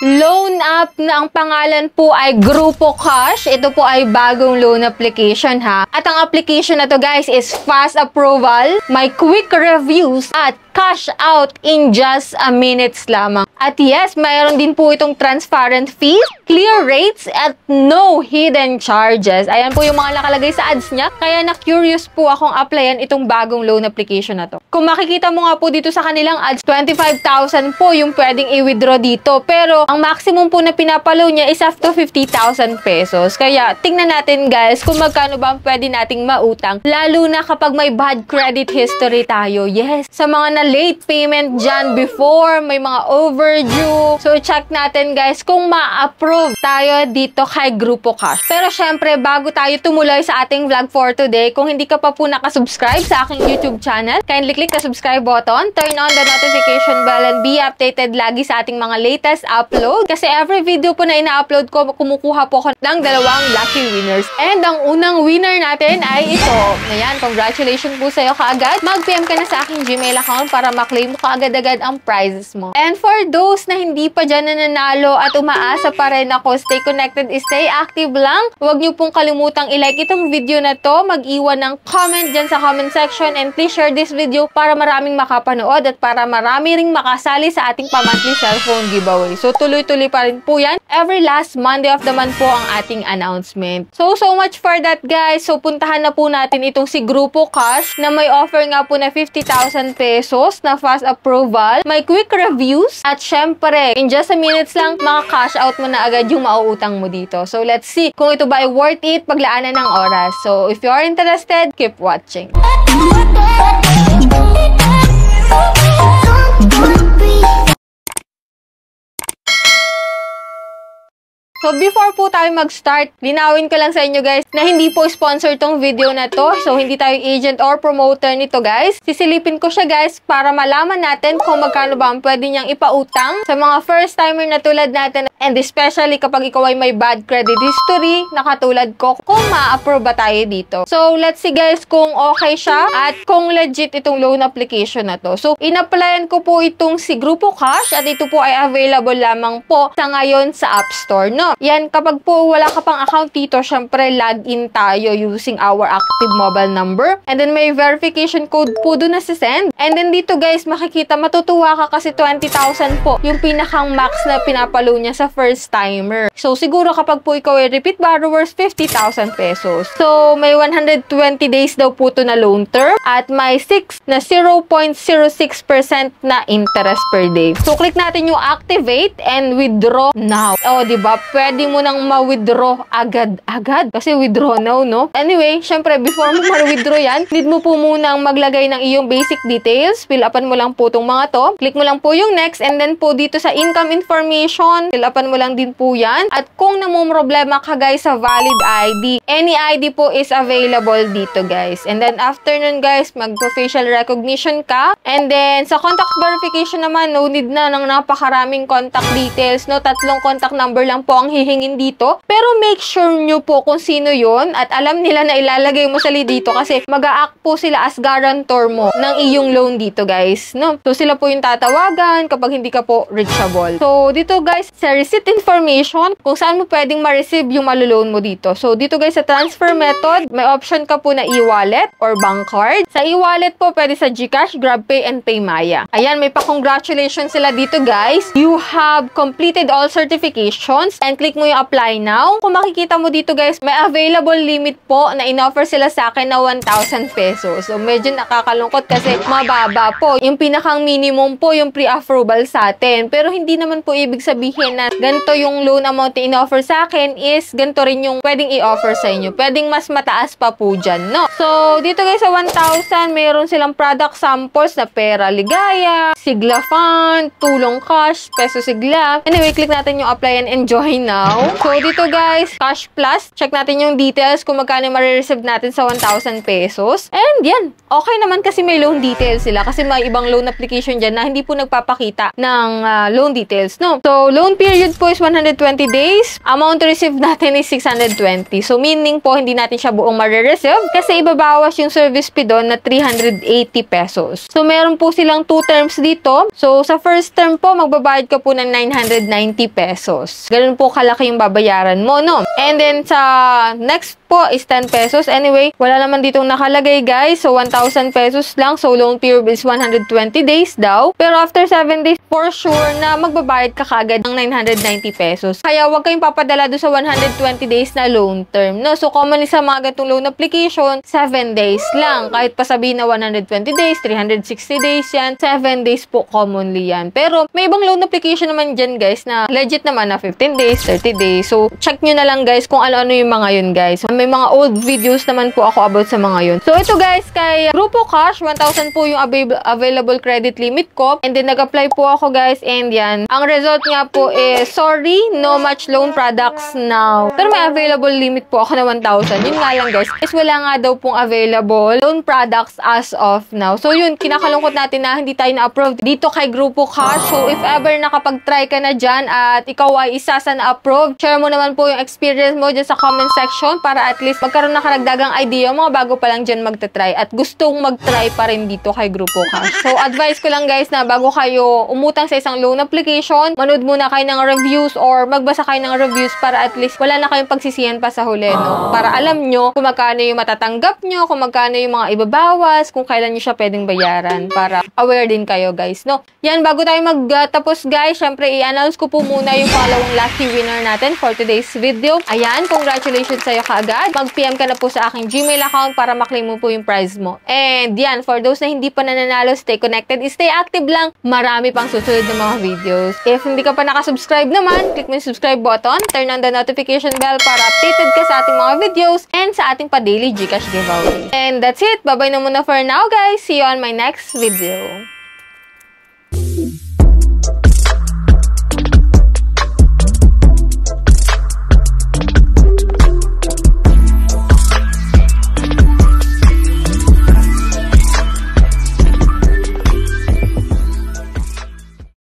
loan app na ang pangalan po ay Grupo Cash. Ito po ay bagong loan application ha. At ang application na to guys is fast approval, may quick reviews at cash out in just a minutes lamang. At yes, mayroon din po itong transparent fees, clear rates, at no hidden charges. Ayan po yung mga nakalagay sa ads niya. Kaya na-curious po akong applyan itong bagong loan application na to. Kung makikita mo nga po dito sa kanilang ads, 25,000 po yung pwedeng i-withdraw dito. Pero ang maximum po na pinapaloan niya is up to 50,000 pesos. Kaya tingnan natin guys kung magkano ba ang pwede nating mautang. Lalo na kapag may bad credit history tayo. Yes, sa mga late payment dyan before, may mga overdue. So, check natin guys kung ma-approve tayo dito kay Grupo Cash. Pero syempre, bago tayo tumuloy sa ating vlog for today, kung hindi ka pa po nakasubscribe sa aking YouTube channel, kindly click the subscribe button, turn on the notification bell, and be updated lagi sa ating mga latest upload. Kasi every video po na ina-upload ko, kumukuha po ako ng dalawang lucky winners. And ang unang winner natin ay ito. Ayan, congratulations po sa'yo kaagad. Mag-PM ka na sa aking Gmail account para maklaim mo kaagad-agad ang prizes mo. And for those na hindi pa dyan nananalo at umaasa pa rin ako, stay connected, stay active lang. Huwag nyo pong kalimutang i-like itong video na to, mag-iwan ng comment dyan sa comment section, and please share this video para maraming makapanood at para marami ring makasali sa ating pa-monthly cellphone giveaway. So tuloy-tuloy pa rin po yan. Every last Monday of the month po ang ating announcement. So much for that guys. So puntahan na po natin itong si Grupo Cash na may offer nga po na 50,000 pesos na fast approval, may quick reviews, at syempre, in just a minutes lang, maka-cash out mo na agad yung mauutang mo dito. So let's see kung ito ba ay worth it paglaanan ng oras. So if you are interested, keep watching. So, before po tayo mag-start, linawin ko lang sa inyo guys na hindi po sponsor tong video na to. So, hindi tayo agent or promoter nito guys. Sisilipin ko siya guys para malaman natin kung magkano ba ang pwede niyang ipautang sa mga first timer na tulad natin. And especially kapag ikaw ay may bad credit history na katulad ko, kung ma-approve ba tayo dito. So, let's see guys kung okay siya at kung legit itong loan application na to. So, in-applyan ko po itong si Grupo Cash at ito po ay available lamang po sa ngayon sa App Store, no? Yan, kapag po wala ka pang account dito, syempre login tayo using our active mobile number. And then may verification code po doon na send. And then dito guys, makikita, matutuwa ka kasi 20,000 po yung pinakang max na pinapalo niya sa first timer. So siguro kapag po ikaw ay repeat borrowers, 50,000 pesos. So may 120 days daw po to na loan term at may 6 na 0.06% na interest per day. So click natin yung activate and withdraw now. O, diba? Pwede mo nang ma-withdraw agad-agad. Kasi withdraw now, no? Anyway, syempre, before mo ma-withdraw yan, need mo po munang maglagay ng iyong basic details. Fill upan mo lang po itong mga to. Click mo lang po yung next. And then po dito sa income information, fill upan mo lang din po yan. At kung namumroblema ka guys sa valid ID, any ID po is available dito guys. And then after nun guys, mag-facial recognition ka. And then sa contact verification naman, no need na ng napakaraming contact details, no? 3 contact number lang po ang hihingin dito. Pero make sure nyo po kung sino yon at alam nila na ilalagay mo sa lead dito kasi mag-a-act po sila as guarantor mo ng iyong loan dito guys, no? So sila po yung tatawagan kapag hindi ka po reachable. So dito guys, sa receipt information, kung saan mo pwedeng ma-receive yung maloloan mo dito. So dito guys, sa transfer method, may option ka po na e-wallet or bank card. Sa e-wallet po, pwede sa GCash, GrabPay, and PayMaya. Ayan, may pa-congratulations sila dito guys. You have completed all certifications and click mo yung apply now. Kung makikita mo dito guys, may available limit po na in-offer sila sa akin na 1,000 pesos. So medyo nakakalungkot kasi mababa po. Yung pinakang minimum po yung pre-approval sa atin. Pero hindi naman po ibig sabihin na ganito yung loan amount na in-offer sa akin is ganito rin yung pwedeng i-offer sa inyo. Pwedeng mas mataas pa po dyan, no? So dito guys sa 1,000, mayroon silang product samples na pera ligaya, sigla fund, tulong cash, peso sigla. Anyway, click natin yung apply and enjoy now. So, dito guys, Cash Plus. Check natin yung details kung magkano marireceive natin sa 1,000 pesos. And yan, okay naman kasi may loan details sila. Kasi may ibang loan application dyan na hindi po nagpapakita ng loan details, no? So, loan period period po is 120 days. Amount to receive natin is 620. So, meaning po, hindi natin siya buong marireceive kasi ibabawas yung service fee doon na 380 pesos. So, meron po silang 2 terms dito. So, sa first term po, magbabayad ka po ng 990 pesos. Ganun po kalaki yung babayaran mo, no? And then, sa next po is 10 pesos. Anyway, wala naman ditong nakalagay, guys. So, 1,000 pesos lang. So, loan period is 120 days daw. Pero after 7 days, for sure na magbabayad ka kagad ng 990 pesos. Kaya, huwag kayong papadala doon sa 120 days na loan term, no? So, commonly sa mga gatong loan application, 7 days lang. Kahit pa sabihin na 120 days, 360 days yan, 7 days po commonly yan. Pero, may ibang loan application naman dyan, guys, na legit naman na 15 days, 30 days. So, check nyo na lang, guys, kung ano-ano yung mga yun, guys. May mga old videos naman po ako about sa mga yun. So, ito, guys, kay Grupo Cash, 1,000 po yung available credit limit ko. And then, nag-apply po ako, guys, and yan. Ang result nga po is, sorry, no match loan products now. Pero may available limit po ako na 1,000. Yun nga lang, guys, is wala nga daw pong available loan products as of now. So, yun, kinakalungkot natin na hindi tayo na-approve dito kay Grupo Cash. So, if ever nakapag-try ka na dyan at ikaw ay isa sa na-approve, share mo naman po yung experience mo dyan sa comment section para at least magkaroon na karagdagang idea mga bago pa lang dyan magta-try at gustong mag-try pa rin dito kay Grupo Cash. So, advice ko lang, guys, na bago kayo umutang sa isang loan application, manood muna kayo ng reviews or magbasa kayo ng reviews para at least wala na kayong pagsisiyan pa sa huli, no? Para alam nyo kung magkano yung matatanggap nyo, kung magkano yung mga ibabawas, kung kailan nyo siya pwedeng bayaran para aware din kayo, guys, no? Yan, bago tayo magtapos, guys, syempre i-announce ko po muna yung following lucky winner natin for today's video. Ayan, congratulations sa'yo kaagad. Mag-PM ka na po sa aking Gmail account para maklaim mo po yung prize mo. And yan, for those na hindi pa nananalo, stay connected, stay active lang. Marami pang susunod na mga videos. If hindi ka pa nakasubscribe naman, click mo yung subscribe button, turn on the notification bell para updated ka sa ating mga videos and sa ating pa-daily Gcash giveaway. And that's it. Bye-bye na muna for now, guys. See you on my next video.